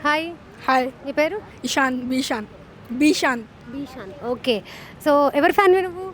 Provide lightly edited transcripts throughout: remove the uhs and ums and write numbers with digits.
Hi. Hi. నీ పేరు? బీషాన్. బీషాన్. బీషాన్. Okay. So ఎవరి ఫ్యాన్ నువ్వు?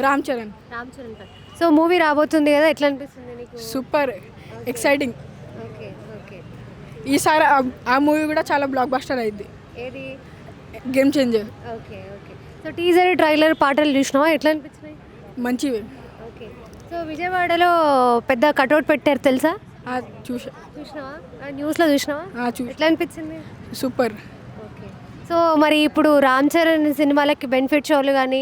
Ram Charan. Ram Charan fan. So movie రాబోతుంది కదా, ఎట్లా అనిపిస్తుంది నీకు? Super exciting. Okay okay. ఈసారి ఆ మూవీ కూడా చాలా బ్లాక్ బస్టర్ అయింది. ఏది? Game changer. Okay okay. So teaser, trailer, పాటలు చూసినావా? ఎట్లా అనిపించినాయి? మంచివి. ఓకే. సో విజయవాడలో పెద్ద కటౌట్ పెట్టారు తెలుసా? చూసినావా? న్యూస్లో చూసినావా? ఎట్లా అనిపించింది? సూపర్. ఓకే. సో మరి ఇప్పుడు రామ్ చరణ్ సినిమాలకి బెనిఫిట్ షోలు కానీ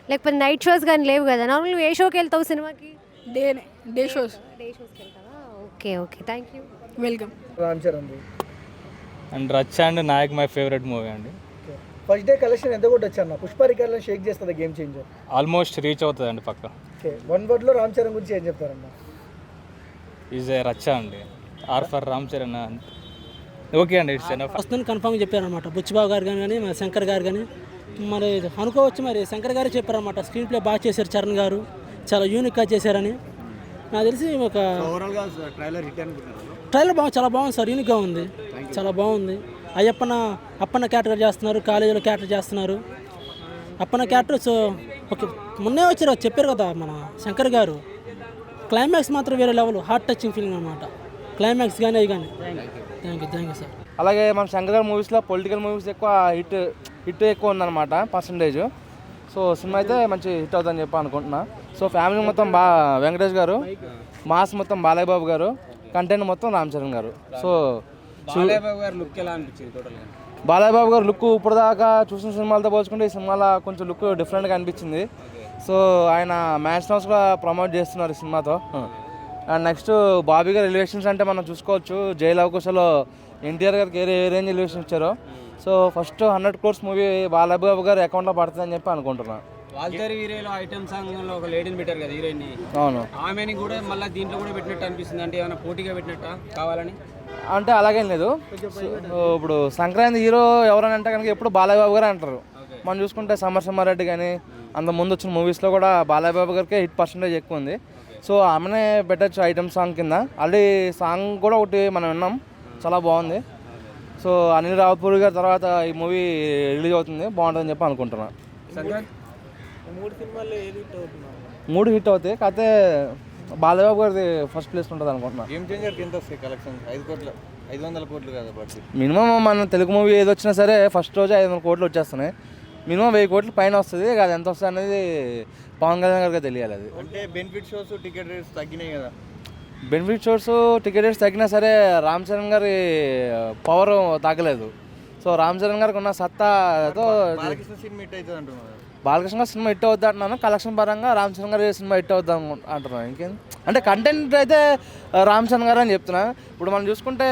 లేకపోతే నైట్ షోస్ కానీ లేవు కదా, నార్మల్గా ఏ షోకి వెళ్తావు సినిమాకి? Day shows. డే షోస్కి వెళ్తావా? Okay okay, thank you. Welcome. Ram Charan and Racha and Nayak my favourite movie అండి. ఫస్ట్ డే కలెక్షన్ ఎంత కూడా వచ్చాను, పుష్ప రికార్డులను షేక్ చేస్తుంది గేమ్ చేంజర్. ఆల్మోస్ట్ రీచ్ అవుతుంది అండి పక్క. ఓకే, వన్ వర్డ్లో రామ్ చరణ్ గురించి ఏం చెప్తారన్న? ఈజ్ ఏ రచ్చ అండి. R for Ram Charan. Okay అండి, ఇట్స్ ఎనఫ్. వస్తుందని కన్ఫర్మ్గా చెప్పారనమాట బుచ్చిబాబు గారు కానీ మన శంకర్ గారు కానీ. మరి అనుకోవచ్చు, మరి శంకర్ గారే చెప్పారనమాట స్క్రీన్ ప్లే బాగా చేశారు చరణ్ గారు, చాలా యూనిక్గా చేశారని. నాకు తెలిసి ఒక ట్రైలర్ చాలా బాగుంది సార్, యూనిక్గా ఉంది, చాలా బాగుంది. అప్పన్న క్యారెక్టర్ చేస్తున్నారు, కాలేజీలో క్యారెక్టర్ చేస్తున్నారు. అప్పన్న క్యారెక్టర్ సో ఓకే, మొన్నే వచ్చారు చెప్పారు కదా మన శంకర్ గారు. క్లైమాక్స్ మాత్రం వేరే లెవెల్, హార్ట్ టచింగ్ ఫీలింగ్ అనమాట క్లైమాక్స్ కానీ అవి కానీ. Thank you sir. అలాగే మన శంకర్ గారి మూవీస్లో పొలిటికల్ మూవీస్ ఎక్కువ హిట్ ఎక్కువ ఉందన్నమాట పర్సంటేజ్. సో సినిమా అయితే మంచి హిట్ అవుతుందని చెప్పి అనుకుంటున్నా. సో ఫ్యామిలీ మొత్తం వెంకటేష్ గారు, మాస్ మొత్తం బాలయ్య బాబు గారు, కంటెంట్ మొత్తం రామ్ చరణ్ గారు. సో బాలయ్య బాబు గారు లుక్ ఎలా అనిపించింది టోటల్గా? బాలయ్య బాబు గారు లుక్ ఇప్పుడు దాకా చూసిన సినిమాలతో పోల్చుకుంటే ఈ సినిమాలో కొంచెం లుక్ డిఫరెంట్గా అనిపించింది. సో ఆయన మ్యాచ్ హౌస్ కూడా ప్రమోట్ చేస్తున్నారు ఈ సినిమాతో. అండ్ నెక్స్ట్ బాబీ గారు ఎలివేషన్స్ అంటే మనం చూసుకోవచ్చు, జైలు అవకాశాలో ఎన్టీఆర్ గారికి ఏ రేంజ్ ఎలివేషన్ ఇచ్చారో. So first 100 crores movie Balayya Babu garu అకౌంట్లో పడుతుందని చెప్పి అనుకుంటున్నాను. వాల్తేరు హీరోలో ఐటమ్ సాంగ్లో ఒక లేడీని పెట్టారు కదా హీరోయిన్. అవును, ఆమెని కూడా మళ్ళీ దీంట్లో కూడా పెట్టినట్టు అనిపిస్తుంది. అంటే ఏమైనా పోటీగా పెట్టినట్ట కావాలని? అంటే అలాగేం లేదు. ఇప్పుడు సంక్రాంతి హీరో ఎవరైనా అంటే కనుక ఎప్పుడు బాలయ్య బాబు గారు అంటారు. మనం చూసుకుంటే సమర్సింహారెడ్డి కానీ అంత ముందు వచ్చిన మూవీస్లో కూడా బాలయ్య బాబు గారికి హిట్ పర్సంటేజ్ ఎక్కువ ఉంది. సో ఆమెనే పెట్టచ్చు ఐటమ్ సాంగ్ కింద. ఆల్రెడీ సాంగ్ కూడా ఒకటి మనం విన్నాం, చాలా బాగుంది. సో అనిల్ రావుపూడి గారి తర్వాత ఈ మూవీ రిలీజ్ అవుతుంది, బాగుంటుందని చెప్పి అనుకుంటున్నాను. మూడు హిట్ అవుతాయి, కాకపోతే బాలయ్య బాబు గారిది ఫస్ట్ ప్లేస్ ఉంటుంది అనుకుంటున్నాను. గేమ్ చేంజర్కి ఎంత వస్తాయి కలెక్షన్? 500 కోట్లు కదా బడ్జెట్. మినిమం మన తెలుగు మూవీ ఏది వచ్చినా సరే ఫస్ట్ రోజు 500 కోట్లు వచ్చేస్తున్నాయి. మినిమం 1000 కోట్ల పైన వస్తుంది. అది ఎంత వస్తుంది అనేది పవన్ కళ్యాణ్ గారికి తెలియాలి. అది అంటే బెనిఫిట్ షోస్ టికెట్ రేట్స్ తగ్గినాయి కదా. బెనిఫిట్ షోస్ టికెట్ రేట్స్ తగ్గినా సరే రామ్ చరణ్ గారి పవర్ తగ్గలేదు. సో రామ్ చరణ్ గారికి ఉన్న సత్తాతో బాలకృష్ణ సినిమా హిట్ అవుతుంది అంటున్నారు. బాలకృష్ణ గారి సినిమా హిట్ అవుద్ది అంటున్నాను. కలెక్షన్ పరంగా రామ్ చరణ్ గారి సినిమా హిట్ అవుద్ది అంటున్నాను. ఇంకేం అంటే కంటెంట్ అయితే రామ్ చరణ్ గారు అని చెప్తున్నా. ఇప్పుడు మనం చూసుకుంటే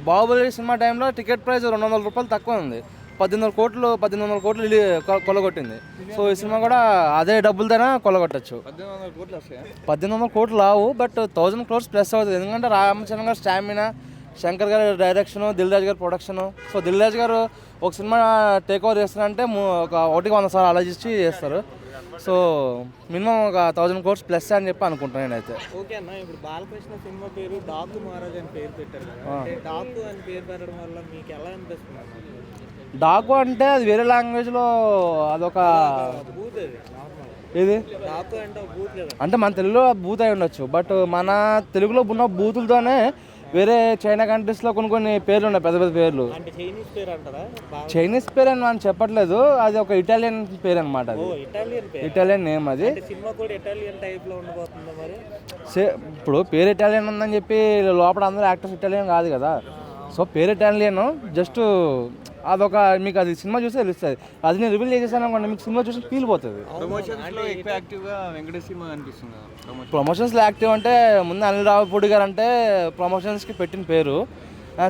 బాహుబలి సినిమా టైంలో టికెట్ ప్రైస్ 200 రూపాయలు తక్కువ ఉంది. 1800 కోట్లు కొల్లగొట్టింది. సో ఈ సినిమా కూడా అదే డబ్బులతోనే కొల్లగొట్టచ్చు. 1800 కోట్లు వస్తాయా? 1800 కోట్లు రావు, బట్ 1000 crores ప్లస్ అవుతుంది. ఎందుకంటే రామ్ చరణ్ గారు స్టామినా, శంకర్ గారి డైరెక్షను, దిల్ రాజు గారి ప్రొడక్షను. సో దిల్ రాజు గారు ఒక సినిమా టేక్ ఓవర్ చేస్తారంటే ఒకటికి 100 సార్లు ఆలోచించి చేస్తారు. సో మినిమం ఒక 1000 crores ప్లస్ అని చెప్పి అనుకుంటున్నాను నేనైతే. ఓకే అన్న, ఇప్పుడు బాలకృష్ణ సినిమా పేరు డాకు మహారాజ్ అని పేరు పెట్టారు కదా. డాకు అని పేరు పెట్టడం వల్ల మీకు ఎలా అనిపిస్తుంది? డాకు అంటే అది వేరే లాంగ్వేజ్లో అదొక బూత్. ఇది డాకు అంటే బూత్ కదా. అంటే మన తెలుగులో బూత్ అయి ఉండొచ్చు, బట్ మన తెలుగులో ఉన్న బూతులతోనే వేరే చైనా కంట్రీస్లో కొన్ని పేర్లు ఉన్నాయి, పెద్ద పెద్ద పేర్లు. అంటే చైనీస్ పేరు అంటారా? చైనీస్ పేరు అని మనం చెప్పట్లేదు, అది ఒక ఇటాలియన్ పేరు అనమాట. అది ఇటాలియన్ నేమ్. అది సినిమా కూడా ఇటాలియన్ టైప్లో ఉండబోతుందా మరి? ఇప్పుడు పేరు ఇటాలియన్ ఉందని చెప్పి లోపల అందరూ యాక్టర్స్ ఇటాలియన్ కాదు కదా. సో పేరు ఇటాలియన్, జస్ట్ అదొక మీకు అది సినిమా చూస్తే తెలుస్తుంది. అది నేను రివీల్ చేసేసాను అనుకోండి, మీకు సినిమా చూసి ఫీల్ పోతుంది. ప్రమోషన్స్లో ఎక్కువ యాక్టివ్గా వెంకటేష్ సినిమా అనిపిస్తుంది. ప్రమోషన్స్లో యాక్టివ్ అంటే ముందు అనిల్ రావుపూడి గారు అంటే ప్రమోషన్స్కి పెట్టిన పేరు.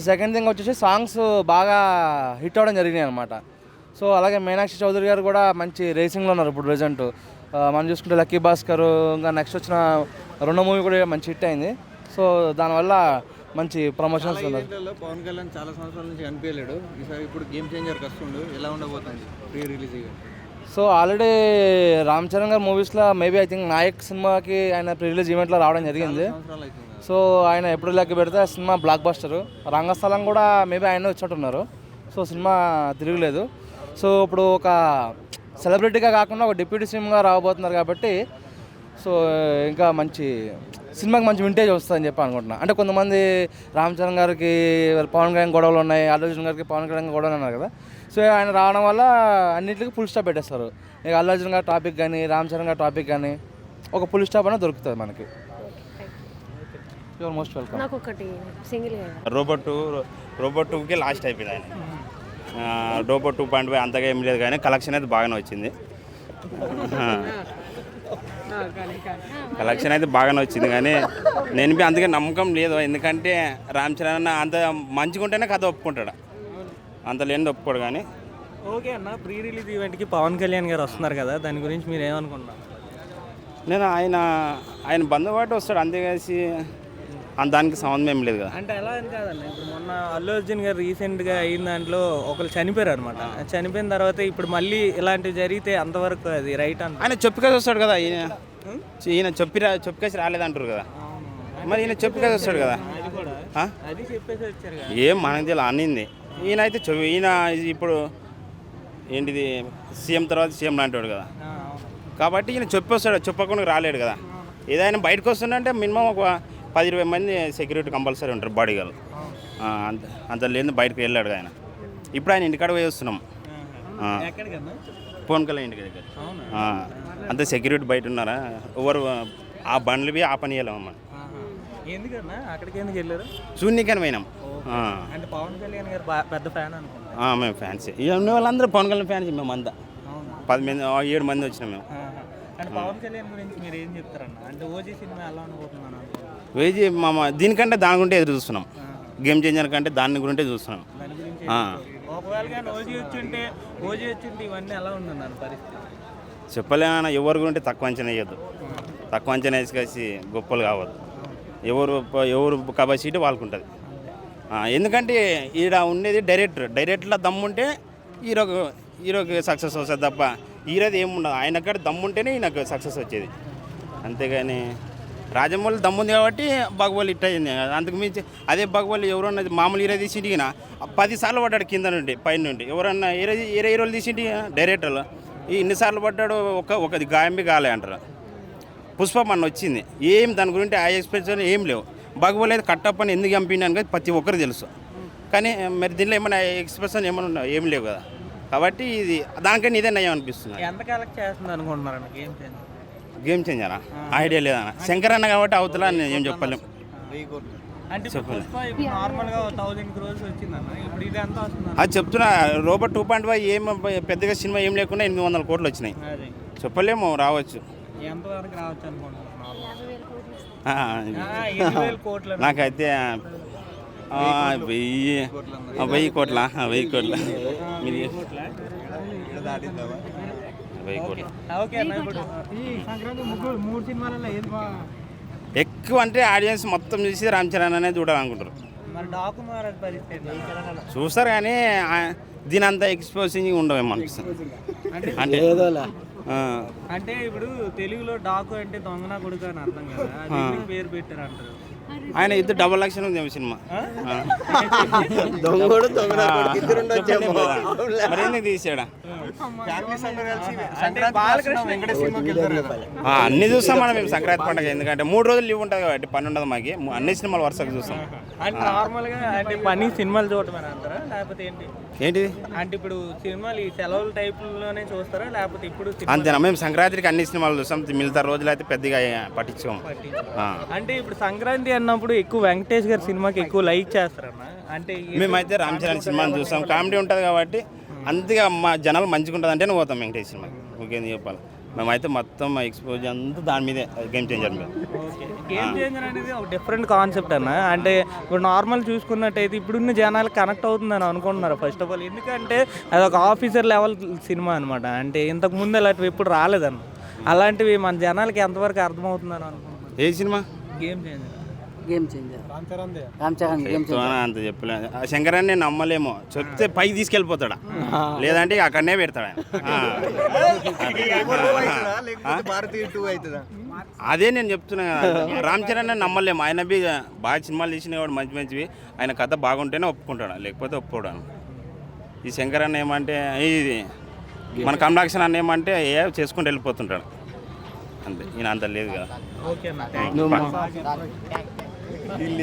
సెకండ్ థింగ్ వచ్చేసి సాంగ్స్ బాగా హిట్ అవ్వడం జరిగినాయి అనమాట. సో అలాగే మీనాక్షి చౌదరి గారు కూడా మంచి రేసింగ్లో ఉన్నారు ఇప్పుడు ప్రజెంట్. మనం చూసుకుంటే లక్కీ భాస్కర్, ఇంకా నెక్స్ట్ వచ్చిన రెండో మూవీ కూడా మంచి హిట్ అయింది. సో దానివల్ల మంచి ప్రమోషన్స్ ఉన్నారు. పవన్ కళ్యాణ్ చాలా సంవత్సరాల నుంచి కనిపించలేడు, ఈసారి ఇప్పుడు గేమ్ చేంజర్కి వస్తుండు, ఎలా ఉండబోతుంది pre release? So already Ram Charan గారి మూవీస్లో మేబీ ఐ థింక్ నాయక్ సినిమాకి ఆయన ప్రీ రిలీజ్ ఈవెంట్లో రావడం జరిగింది. సో ఆయన ఎప్పుడు లెక్క పెడితే ఆ సినిమా బ్లాక్ బస్టర్. రంగస్థలం కూడా మేబీ ఆయన వచ్చినట్టున్నారు. సో సినిమా తిరగలేదు. సో ఇప్పుడు ఒక సెలబ్రిటీగా కాకుండా ఒక డిప్యూటీ సీఎంగా రాబోతున్నారు కాబట్టి సో ఇంకా మంచి సినిమాకి మంచి వింటేజ్ వస్తుందని చెప్పి అనుకుంటున్నా. అంటే కొంతమంది రామ్ చరణ్ గారికి పవన్ కళ్యాణ్ గొడవలు ఉన్నాయి, అల్లు అర్జున్ గారికి పవన్ కళ్యాణ్ గొడవలు ఉన్నారు కదా. సో ఆయన రావడం వల్ల అన్నింటికి ఫుల్ స్టాప్ పెట్టేస్తారు. ఇక అల్లు అర్జున్ గారి టాపిక్ కానీ రామ్ చరణ్ గారి టాపిక్ కానీ ఒక ఫుల్ స్టాప్ అనేది దొరుకుతుంది మనకి. Your most welcome. నాకు ఒకటి సింగిల్ రోబోట్ 2కి లాస్ట్ అయిపోయింది ఆయన. రోబోట్ 2.5 అంతగా ఏం లేదు కానీ కలెక్షన్ అయితే బాగానే వచ్చింది. కలెక్షన్ అయితే బాగానే వచ్చింది కానీ నేను అంతగా నమ్మకం లేదు. ఎందుకంటే రామ్ చరణ్ అంత మంచిగా ఉంటేనే కథ ఒప్పుకుంటాడు, అంత లేనిది ఒప్పుకోడు. కానీ ఓకే అన్న, ప్రీ రిలీజ్ ఈవెంట్కి పవన్ కళ్యాణ్ గారు వస్తున్నారు కదా, దాని గురించి మీరు ఏమనుకుంటున్నారు? నేను ఆయన బంధుబాటు వస్తాడు అంతేకాసి దానికి సంబంధం ఏం లేదు కదా. అంటే ఎలా అని కాదన్న, ఇప్పుడు మొన్న అల్లు అర్జున్ గారు రీసెంట్గా అయిన దాంట్లో ఒకరు చనిపోయారు అనమాట. చనిపోయిన తర్వాత ఇప్పుడు మళ్ళీ ఇలాంటివి జరిగితే అంతవరకు అది రైట్ అంట. ఆయన చెప్పుకేసి వస్తాడు కదా, ఈయన చెప్పుకేసి రాలేదంటారు కదా, మరి ఈయన చెప్పుకేసి వస్తాడు కదా. అది చెప్పేసి వచ్చారు కదా. ఏం మనకి తెలియదు అన్నింది. ఈయన అయితే ఈయన ఇప్పుడు ఏంటిది సీఎం తర్వాత సీఎం లాంటివాడు కదా, కాబట్టి ఈయన చెప్పొస్తాడు, చెప్పకుండా రాలేడు కదా. ఏదైనా బయటకు వస్తుందంటే మినిమం ఒక 10-20 మంది సెక్యూరిటీ కంపల్సరీ ఉంటారు, బాడీ గార్డ్. అంత లేదు బయటకు వెళ్ళాడు ఆయన. ఇప్పుడు ఆయన ఇంటికాడ పోయి వస్తున్నాం, పవన్ కళ్యాణ్ ఇంటికి దగ్గర. అంత సెక్యూరిటీ బయట ఉన్నారా, ఎవరు ఆ బండ్లు పోయి ఆ పని వెళ్ళామమ్మా. ఎందుకన్నా అక్కడికి ఎందుకు వెళ్ళారు? చూడనీకని పోయినాం. అంటే పవన్ కళ్యాణ్ గారు పెద్ద ఫ్యాన్ అనుకుంటా. మేము ఫ్యాన్స్, ఇక ఉన్న వాళ్ళందరూ పవన్ కళ్యాణ్ ఫ్యాన్స్. మేము అంతా 7 మంది వచ్చినాం మేము. అంటే పవన్ కళ్యాణ్ గురించి మీరు ఏం చెప్తారన్న? అంటే ఓజీ సినిమా ఎలా అనుకుంటున్నాను? వేజీ దీనికంటే దాని గురింటే ఎదురు చూస్తున్నాం. గేమ్ చేంజర్ కంటే దాని గురింటే చూస్తున్నాం. ఒకవేళ కానీ ఓజీ వచ్చింటే ఇవన్నీ ఎలా ఉందన్న పరిస్థితి? చెప్పలేమన్నా, ఎవరి గురించి తక్కువ అంచనా వేయద్దు. తక్కువ అంచనా వేసి గొప్పలు కావద్దు. ఎవరు కెపాసిటీ వాళ్ళకు ఉంటుంది. ఎందుకంటే ఈడ ఉండేది డైరెక్ట్లో దమ్ముంటే హీరోకి సక్సెస్ వస్తుంది తప్ప హీరోది ఏముండదు. ఆయనక్కడ దమ్ముంటేనే ఈయనకు సక్సెస్ వచ్చేది. అంతేగాని రాజమౌళి దమ్ముంది కాబట్టి బాహుబలి ఇట్ అయింది. అందుకు మించి అదే బాహుబలి ఎవరన్నా మామూలు హీరో తీసి ఇంటికినా 10 సార్లు పడ్డాడు కింద నుండి పైన నుండి. ఎవరన్నా హీరోలు తీసి డైరెక్టర్లు ఇన్నిసార్లు పడ్డాడు, ఒకది గాయంబి కాలే అంటారు. పుష్ప మన వచ్చింది, ఏం దాని గురించి ఆ ఎక్స్పెక్టేషన్ ఏం లేవు. బాహుబలి అయితే కట్టప్పని ఎందుకు చంపినాను కానీ ప్రతి ఒక్కరు తెలుసు. కానీ మరి దీనిలో ఏమైనా ఎక్స్ప్రెషన్ ఏమైనా ఏం లేవు కదా, కాబట్టి ఇది దానికన్నా ఇదే నయం అనిపిస్తుంది. ఎంత కలెక్ట్ చేస్తుంది అనుకుంటున్నారన్న గేమ్ చేంజరా? ఐడియా లేదన్న. శంకర్ అన్న కాబట్టి అవతల నేను ఏం చెప్పలేము. అంటే నార్మల్గా 1000 crores వచ్చిందన్న, ఇప్పుడు ఇది ఎంత వస్తుంది? అది చెప్తున్నా, రోబోట్ 2.5 ఏం పెద్దగా సినిమా ఏం లేకుండా 800 కోట్లు వచ్చినాయి. చెప్పలేము, రావచ్చు. ఎంతవరకు రావచ్చు అనుకుంటున్నారు? 1000 కోట్లు నాకైతే 1000 కోట్ల 1000 కోట్ల మీరు 1000 కోట్ల ఓకే అన్న. ఇప్పుడు ఈ సంక్రాంతి 3 సినిమాలలో ఏది ఎక్కువ అంటే ఆడియన్స్ మొత్తం చూసి రామ్ చరణ్ అనే చూడాలనుకుంటారు. మరి డాకు మహారాజ్ పరిస్థితి చూస్తారు కానీ దీని అంతా ఎక్స్పోజింగ్ ఉండవేమో అనిపిస్తుంది. అంటే ఇప్పుడు తెలుగులో డాకు అంటే దొంగన కొడుకు అని అర్థం కదా, అది పేరు పెట్టారు అంటారు. ఆయన ఇద్దరు డబల్ యాక్షన్ ఉంది సినిమా. మరి ఎందుకు తీసాడా? అన్ని చూస్తాం మనం మేము సంక్రాంతి పండుగ, ఎందుకంటే 3 రోజులు లీవ్ ఉంటుంది కాబట్టి పని ఉండదు మాకి. అన్ని సినిమాలు వరుసగా చూస్తాం. అంటే నార్మల్గా అంటే పని సినిమాలు చూడటమని అంటారా లేకపోతే ఏంటిది? అంటే ఇప్పుడు సినిమాలు ఈ సెలవుల టైప్లోనే చూస్తారా లేకపోతే ఇప్పుడు అంతేనా? మేము సంక్రాంతికి అన్ని సినిమాలు చూస్తాం, మిగతా రోజులు అయితే పెద్దగా పట్టించుకోం. అంటే ఇప్పుడు సంక్రాంతి అన్నప్పుడు ఎక్కువ వెంకటేష్ గారి సినిమాకి ఎక్కువ లైక్ చేస్తారన్న. అంటే మేమైతే రామ్ చరణ్ సినిమాని చూస్తాం, కామెడీ ఉంటుంది కాబట్టి అంతగా మా జనాలు మంచిగా ఉంటుంది అంటేనే పోతాం వెంకటేష్ సినిమాకి. ఓకే చెప్పాలి, మేమైతే మొత్తం ఎక్స్పోజ్ అంతా దాని మీదే, గేమ్ చేంజర్ మీద. గేమ్ చేంజర్ అనేది ఒక డిఫరెంట్ కాన్సెప్ట్ అన్న. అంటే ఇప్పుడు నార్మల్ చూసుకున్నట్టయితే ఇప్పుడున్న జనాలు కనెక్ట్ అవుతుందని అనుకుంటున్నారు ఫస్ట్ ఆఫ్ ఆల్. ఎందుకంటే అది ఒక ఆఫీసర్ లెవెల్ సినిమా అనమాట. అంటే ఇంతకు ముందు అలాంటివి ఎప్పుడు రాలేదన్న. అలాంటివి మన జనాలకి ఎంతవరకు అర్థమవుతుందని అనుకుంటున్నాను. ఏ సినిమా? Game changer. అంత చెప్పలేదు. శంకరాన్ని నమ్మలేమో, చెప్తే పైకి తీసుకెళ్ళిపోతాడా, లేదంటే అక్కడనే పెడతాడా. అదే నేను చెప్తున్నా కదా, రామ్ చరణ్ నమ్మలేము. ఆయన బాగా సినిమాలు తీసిన వాడు మంచివి, ఆయన కథ బాగుంటేనే ఒప్పుకుంటాడు, లేకపోతే ఒప్పుకోవడానికి. ఈ శంకర్ అన్న ఏమంటే ఇది మన కమలాక్షన్ అన్న ఏమంటే ఏ చేసుకుంటూ వెళ్ళిపోతుంటాడు అంతే. ఈయన అంత లేదు కదా. ఓకే అన్న